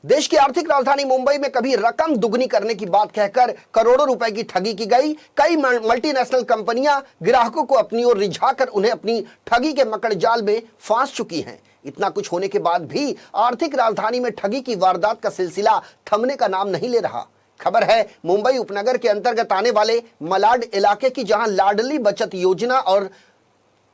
देश की आर्थिक राजधानी मुंबई में कभी रकम दुगनी करने की बात कहकर करोड़ों रुपए की ठगी की गई। कई मल्टीनेशनल कंपनियां ग्राहकों को अपनी ओर रिझाकर उन्हें अपनी ठगी के मकड़ जाल में फांस चुकी हैं। इतना कुछ होने के बाद भी आर्थिक राजधानी में ठगी की वारदात का सिलसिला थमने का नाम नहीं ले रहा। खबर है मुंबई उपनगर के अंतर्गत आने वाले मलाड इलाके की, जहां लाडली बचत योजना और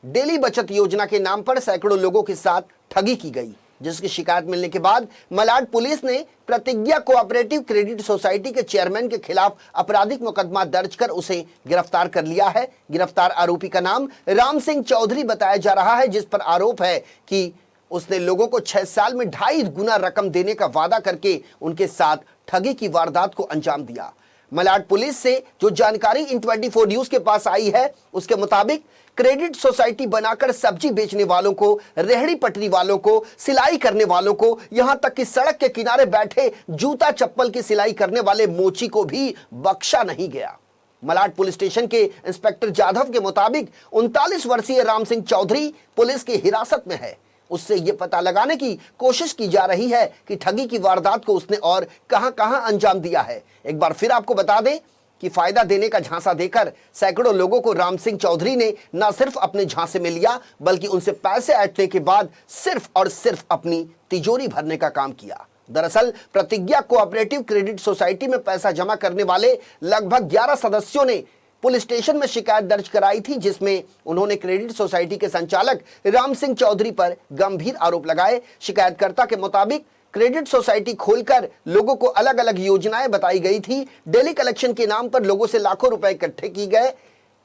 डेली बचत योजना के नाम पर सैकड़ों लोगों के साथ ठगी की गई, जिसकी शिकायत मिलने के बाद मलाड पुलिस ने प्रतिज्ञा कोऑपरेटिव क्रेडिट सोसाइटी के चेयरमैन के खिलाफ आपराधिक मुकदमा दर्ज कर उसे गिरफ्तार कर लिया है। गिरफ्तार आरोपी का नाम राम सिंह चौधरी बताया जा रहा है, जिस पर आरोप है कि उसने लोगों को 6 साल में 2.5 गुना रकम देने का वादा करके उनके साथ ठगी की वारदात को अंजाम दिया। मलाड पुलिस से जो जानकारी इन 24 न्यूज के पास आई है, उसके मुताबिक क्रेडिट सोसाइटी बनाकर सब्जी बेचने वालों को, रेहड़ी पटरी वालों को, सिलाई करने वालों को, यहां तक कि सड़क के किनारे बैठे जूता चप्पल की सिलाई करने वाले मोची को भी बख्शा नहीं गया। मलाड पुलिस स्टेशन के इंस्पेक्टर जाधव के मुताबिक 39 वर्षीय राम सिंह चौधरी पुलिस की हिरासत में है। उससे यह पता लगाने की कोशिश की जा रही है कि ठगी की वारदात को उसने और कहां-कहां अंजाम दिया है। एक बार फिर आपको बता दें कि फायदा देने का झांसा देकर सैकड़ों लोगों को राम सिंह चौधरी ने न सिर्फ अपने झांसे में लिया, बल्कि उनसे पैसे ऐंठने के बाद सिर्फ और सिर्फ अपनी तिजोरी भरने का काम किया। दरअसल प्रतिज्ञा कोऑपरेटिव क्रेडिट सोसाइटी में पैसा जमा करने वाले लगभग 11 सदस्यों ने पुलिस स्टेशन में शिकायत दर्ज कराई थी, जिसमें उन्होंने क्रेडिट सोसाइटी के संचालक राम सिंह चौधरी पर गंभीर आरोप लगाए। शिकायतकर्ता के मुताबिक क्रेडिट सोसाइटी खोलकर लोगों को अलग अलग योजनाएं बताई गई थी। डेली कलेक्शन के नाम पर लोगों से लाखों रुपए इकट्ठे किए गए।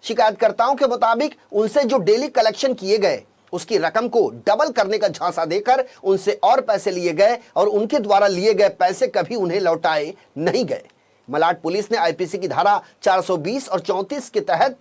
शिकायतकर्ताओं के मुताबिक उनसे जो डेली कलेक्शन किए गए उसकी रकम को डबल करने का झांसा देकर उनसे और पैसे लिए गए और उनके द्वारा लिए गए पैसे कभी उन्हें लौटाए नहीं गए। मलाड पुलिस ने आईपीसी की धारा 420 और 34 के तहत,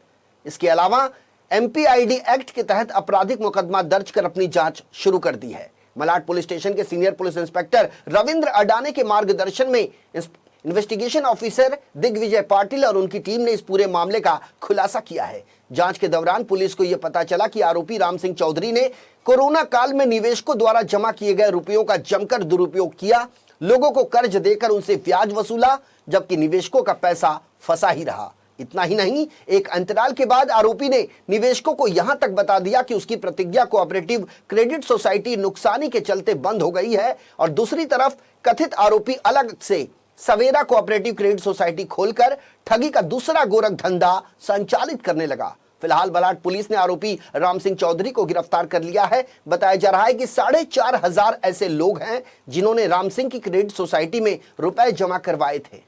इसके अलावा एमपीआईडी एक्ट के तहत आपराधिक मुकदमा दर्ज कर अपनी जांच शुरू कर दी है। मलाड पुलिस स्टेशन के सीनियर पुलिस इंस्पेक्टर रविंद्र अडाने के मार्गदर्शन में इन्वेस्टिगेशन ऑफिसर दिग्विजय पाटिल और उनकी टीम ने इस पूरे मामले का खुलासा किया है। जांच के दौरान पुलिस को यह पता चला कि आरोपी राम सिंह चौधरी ने कोरोना काल में निवेशकों द्वारा जमा किए गए रुपयों का जमकर दुरुपयोग किया। लोगों को कर्ज देकर उनसे ब्याज वसूला, जबकि निवेशकों का पैसा फंसा ही रहा। इतना ही नहीं, एक अंतराल के बाद आरोपी ने निवेशकों को यहां तक बता दिया कि उसकी प्रतिज्ञा कोऑपरेटिव क्रेडिट सोसाइटी नुकसानी के चलते बंद हो गई है, और दूसरी तरफ कथित आरोपी अलग से सवेरा कोऑपरेटिव क्रेडिट सोसाइटी खोलकर ठगी का दूसरा गोरख धंधा संचालित करने लगा। फिलहाल मलाड पुलिस ने आरोपी राम सिंह चौधरी को गिरफ्तार कर लिया है। बताया जा रहा है कि 4,500 ऐसे लोग हैं जिन्होंने राम सिंह की क्रेडिट सोसाइटी में रुपए जमा करवाए थे।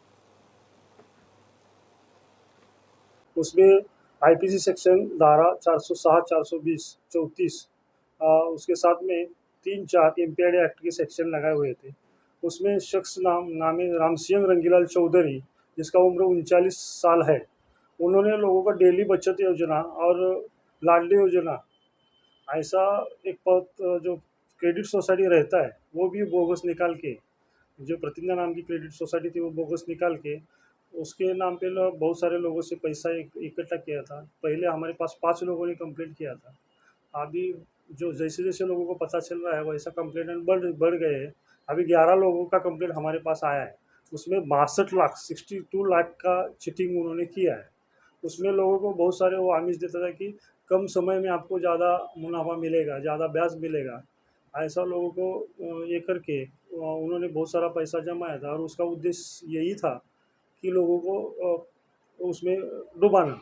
उसमें आईपीसी सेक्शन धारा 406, 420, 34 उसके साथ में 3-4 एमपीआईडी एक्ट के सेक्शन लगाए हुए थे। उसमें शख्स नाम है रामसिंह रंगीलाल चौधरी, जिसका उम्र 39 साल है। उन्होंने लोगों का डेली बचत योजना और लाडली योजना, ऐसा एक जो क्रेडिट सोसाइटी रहता है वो भी बोगस निकाल के, जो प्रतिज्ञा नाम की क्रेडिट सोसाइटी थी वो बोगस निकाल के उसके नाम पे बहुत सारे लोगों से पैसा इकट्ठा किया था। पहले हमारे पास 5 लोगों ने कंप्लेंट किया था। अभी जो जैसे जैसे लोगों को पता चल रहा है वैसा कंप्लेंट बढ़ गए हैं। अभी 11 लोगों का कंप्लेंट हमारे पास आया है। उसमें 62 लाख 62 लाख का चीटिंग उन्होंने किया है। उसमें लोगों को बहुत सारे वो आमिष देता था कि कम समय में आपको ज़्यादा मुनाफा मिलेगा, ज़्यादा ब्याज मिलेगा। ऐसा लोगों को ये करके उन्होंने बहुत सारा पैसा जमाया था, और उसका उद्देश्य यही था कि लोगों को उसमें डुबाना।